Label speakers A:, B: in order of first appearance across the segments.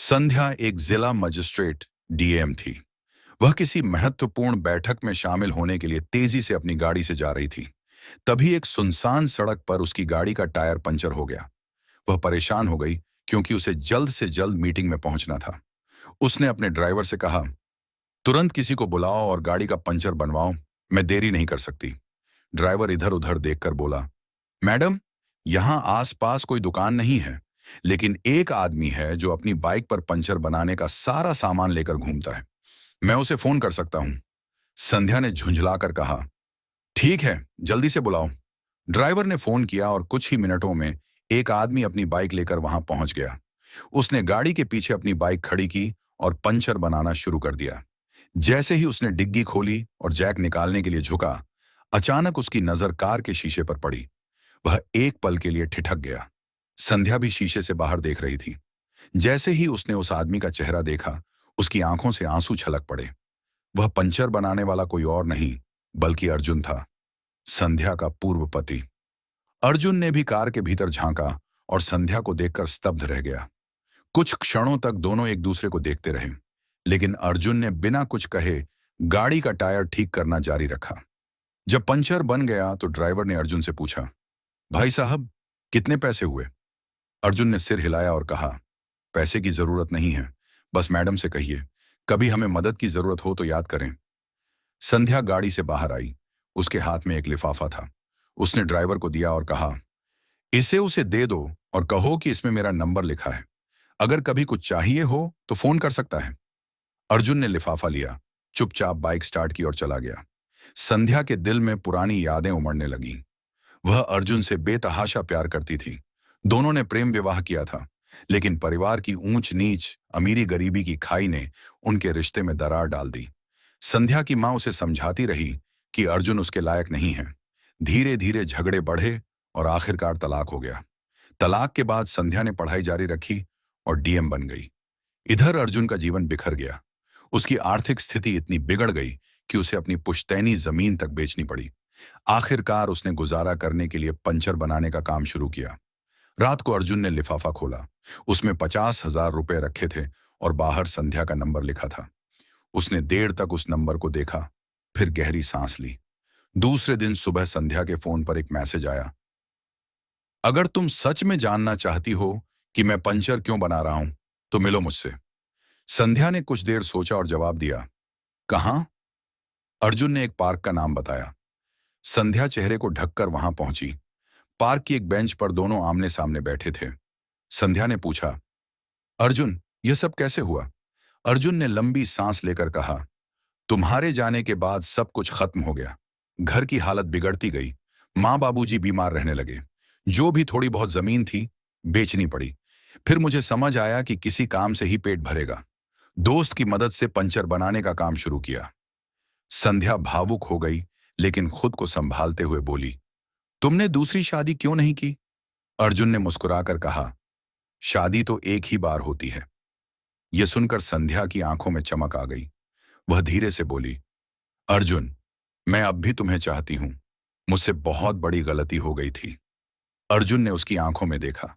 A: संध्या एक जिला magistrate DM थी। वह किसी महत्वपूर्ण बैठक में शामिल होने के लिए तेजी से अपनी गाड़ी से जा रही थी। तभी एक सुनसान सड़क पर उसकी गाड़ी का टायर पंचर हो गया। वह परेशान हो गई क्योंकि उसे जल्द से जल्द मीटिंग में पहुंचना था। उसने अपने ड्राइवर से कहा, तुरंत किसी को बुलाओ और गाड़ी का पंचर बनवाओ, मैं देरी नहीं कर सकती। ड्राइवर इधर उधर देखकर बोला, मैडम, यहां आसपास कोई दुकान नहीं है, लेकिन एक आदमी है जो अपनी बाइक पर पंचर बनाने का सारा सामान लेकर घूमता है। मैं उसे फोन कर सकता हूं। संध्या ने झुंझलाकर कहा, ठीक है, जल्दी से बुलाओ। ड्राइवर ने फोन किया और कुछ ही मिनटों में एक आदमी अपनी बाइक लेकर वहां पहुंच गया। उसने गाड़ी के पीछे अपनी बाइक खड़ी की और पंचर बनाना शुरू कर दिया। जैसे ही उसने डिग्गी खोली और जैक निकालने के लिए झुका, अचानक उसकी नजर कार के शीशे पर पड़ी। वह एक पल के लिए ठिठक गया। संध्या भी शीशे से बाहर देख रही थी। जैसे ही उसने उस आदमी का चेहरा देखा, उसकी आंखों से आंसू छलक पड़े। वह पंचर बनाने वाला कोई और नहीं, बल्कि अर्जुन था, संध्या का पूर्व पति। अर्जुन ने भी कार के भीतर झांका और संध्या को देखकर स्तब्ध रह गया। कुछ क्षणों तक दोनों एक दूसरे को देखते रहे, लेकिन अर्जुन ने बिना कुछ कहे गाड़ी का टायर ठीक करना जारी रखा। जब पंचर बन गया तो ड्राइवर ने अर्जुन से पूछा, भाई साहब, कितने पैसे हुए? अर्जुन ने सिर हिलाया और कहा, पैसे की जरूरत नहीं है, बस मैडम से कहिए, कभी हमें मदद की जरूरत हो तो याद करें। संध्या गाड़ी से बाहर आई। उसके हाथ में एक लिफाफा था। उसने ड्राइवर को दिया और कहा, इसे उसे दे दो और कहो कि इसमें मेरा नंबर लिखा है। अगर कभी कुछ चाहिए हो तो फोन कर सकता है। अर्जुन ने लिफाफा लिया, चुपचाप बाइक स्टार्ट की और चला गया। संध्या के दिल में पुरानी यादें उमड़ने लगीं। वह अर्जुन से बेतहाशा प्यार करती थी। दोनों ने प्रेम विवाह किया था, लेकिन परिवार की ऊंच नीच, अमीरी गरीबी की खाई ने उनके रिश्ते में दरार डाल दी। संध्या की मां उसे समझाती रही कि अर्जुन उसके लायक नहीं है। धीरे धीरे झगड़े बढ़े और आखिरकार तलाक हो गया। तलाक के बाद संध्या ने पढ़ाई जारी रखी और डीएम बन गई। इधर अर्जुन का जीवन बिखर गया। उसकी आर्थिक स्थिति इतनी बिगड़ गई कि उसे अपनी पुश्तैनी जमीन तक बेचनी पड़ी। आखिरकार उसने गुजारा करने के लिए पंचर बनाने का काम शुरू किया। रात को अर्जुन ने लिफाफा खोला। उसमें 50,000 रुपए रखे थे और बाहर संध्या का नंबर लिखा था। उसने देर तक उस नंबर को देखा, फिर गहरी सांस ली। दूसरे दिन सुबह संध्या के फोन पर एक मैसेज आया, अगर तुम सच में जानना चाहती हो कि मैं पंचर क्यों बना रहा हूं तो मिलो मुझसे। संध्या ने कुछ देर सोचा और जवाब दिया, कहां? अर्जुन ने एक पार्क का नाम बताया। संध्या चेहरे को ढककर वहां पहुंची। पार्क की एक बेंच पर दोनों आमने सामने बैठे थे। संध्या ने पूछा, अर्जुन, यह सब कैसे हुआ? अर्जुन ने लंबी सांस लेकर कहा, तुम्हारे जाने के बाद सब कुछ खत्म हो गया। घर की हालत बिगड़ती गई। माँ बाबूजी बीमार रहने लगे। जो भी थोड़ी बहुत जमीन थी, बेचनी पड़ी। फिर मुझे समझ आया कि किसी काम से ही पेट भरेगा। दोस्त की मदद से पंचर बनाने का काम शुरू किया। संध्या भावुक हो गई, लेकिन खुद को संभालते हुए बोली, तुमने दूसरी शादी क्यों नहीं की? अर्जुन ने मुस्कुराकर कहा, शादी तो एक ही बार होती है। यह सुनकर संध्या की आंखों में चमक आ गई। वह धीरे से बोली, अर्जुन, मैं अब भी तुम्हें चाहती हूं। मुझसे बहुत बड़ी गलती हो गई थी। अर्जुन ने उसकी आंखों में देखा।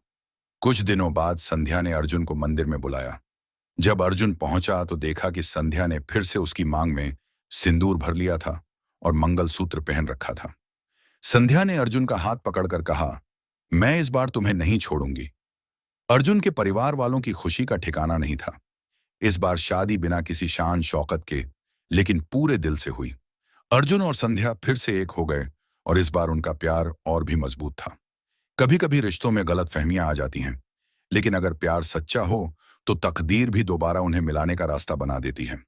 A: कुछ दिनों बाद संध्या ने अर्जुन को मंदिर में बुलाया। जब अर्जुन पहुंचा तो देखा कि संध्या ने फिर से उसकी मांग में सिंदूर भर लिया था और मंगलसूत्र पहन रखा था। संध्या ने अर्जुन का हाथ पकड़कर कहा, मैं इस बार तुम्हें नहीं छोड़ूंगी। अर्जुन के परिवार वालों की खुशी का ठिकाना नहीं था। इस बार शादी बिना किसी शान शौकत के, लेकिन पूरे दिल से हुई। अर्जुन और संध्या फिर से एक हो गए और इस बार उनका प्यार और भी मजबूत था। कभी कभी रिश्तों में गलतफहमियां आ जाती हैं, लेकिन अगर प्यार सच्चा हो तो तकदीर भी दोबारा उन्हें मिलाने का रास्ता बना देती है।